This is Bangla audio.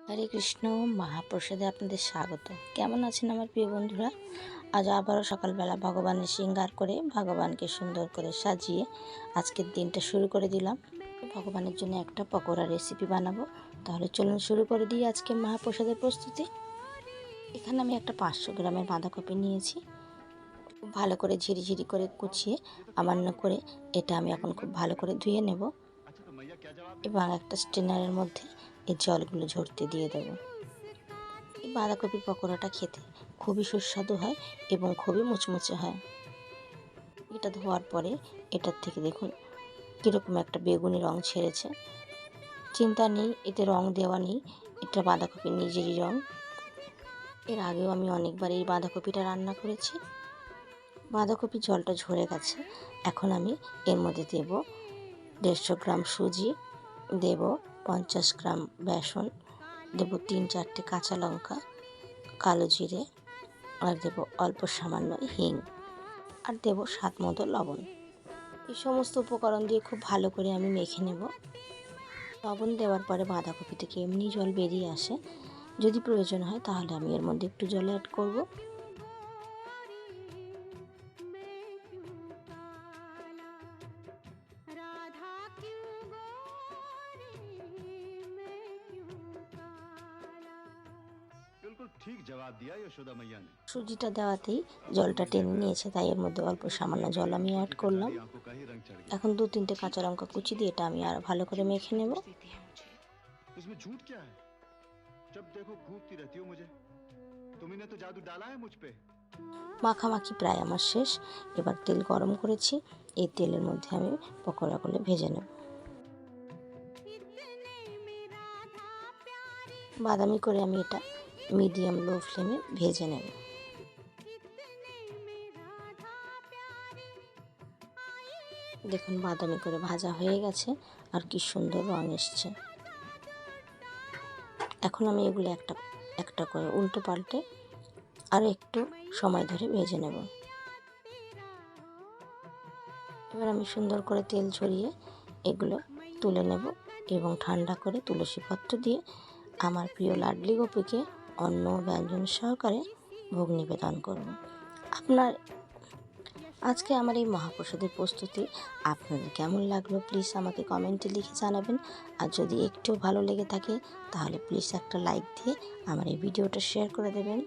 হরে কৃষ্ণ। মহাপ্রসাদে আপনাদের স্বাগত। কেমন আছেন আমার প্রিয় বন্ধুরা? আজ আবারও সকালবেলা ভগবানের শৃঙ্গার করে ভগবানকে সুন্দর করে সাজিয়ে আজকের দিনটা শুরু করে দিলাম। ভগবানের জন্য একটা পকোড়া রেসিপি বানাবো। তাহলে চলুন শুরু করে দিই আজকে মহাপ্রসাদের প্রস্তুতি। এখানে আমি একটা 500 গ্রামের বাঁধাকপি নিয়েছি। খুব ভালো করে ঝিরিঝিরি করে কুচিয়ে আমান্য করে এটা আমি এখন খুব ভালো করে ধুয়ে নেব এবং একটা স্ট্রেনারের মধ্যে এই জলগুলো ঝরতে দিয়ে দেবো। এই বাঁধাকপির পকোড়াটা খেতে খুবই সুস্বাদু হয় এবং খুবই মুচমুচে হয়। এটা ধোয়ার পরে এটার থেকে দেখুন কীরকম একটা বেগুনি রং ছেড়েছে। চিন্তা নেই, এতে রং দেওয়া নেই, এটা বাঁধাকপির নিজেরই রং। এর আগেও আমি অনেকবার এই বাঁধাকপিটা রান্না করেছি। বাঁধাকপির জলটা ঝরে গেছে। এখন আমি এর মধ্যে দেব 150 গ্রাম সুজি, দেব 50 গ্রাম বেসন, দেব 3-4টে কাঁচা লঙ্কা, কালো জিরে, আর দেব অল্প সামান্য হিং, আর দেব স্বাদ মতো লবণ। এই সমস্ত উপকরণ দিয়ে খুব ভালো করে আমি মেখে নেব। লবণ দেওয়ার পরে বাঁধাকপি থেকে এমনি জল বেরিয়ে আসে। যদি প্রয়োজন হয় তাহলে আমি এর মধ্যে একটু জল অ্যাড করব। ঠিক জবাব দিয়া যশোদা মাইয়া নে। সুজিটা দেওয়াতেই জলটা টেনে নিয়েছে, তাই এর মধ্যে অল্প সামান্য জল আমি অ্যাড করলাম। এখন 2-3টে কাঁচা লঙ্কা কুচি দিয়ে এটা আমি আর ভালো করে মেখে নেব। इसमें झूठ क्या है? जब देखो घूरती रहती हो मुझे। तुमने तो जादू डाला है मुझ पे। মাখামাখি প্রায় আমার শেষ। এবার তেল গরম করেছি, এই তেলের মধ্যে আমি পকোড়াগুলো ভেজে নেব। বাদামি করে আমি এটা মিডিয়াম লো ফ্লেমে ভেজে নেব। দেখুন বাদামি করে ভাজা হয়ে গেছে আর কি সুন্দর রং এসছে। এখন আমি এগুলো একটা একটা করে উল্টো পাল্টে আর একটু সময় ধরে ভেজে নেব। এবার আমি সুন্দর করে তেল ছড়িয়ে এগুলো তুলে নেব এবং ঠান্ডা করে তুলসী পত্র দিয়ে আমার প্রিয় লাডলি গোপীকে অন্ন ব্যঞ্জন সহকারে ভোগ নিবেদন করব। আপনার আজকে আমার এই মহাপ্রসাদের প্রস্তুতি আপনাদের কেমন লাগলো প্লিজ আমাকে কমেন্টে লিখে জানাবেন। আর যদি একটু ভালো লেগে থাকে তাহলে প্লিজ একটা লাইক দিয়ে আমার এই ভিডিওটা শেয়ার করে দেবেন।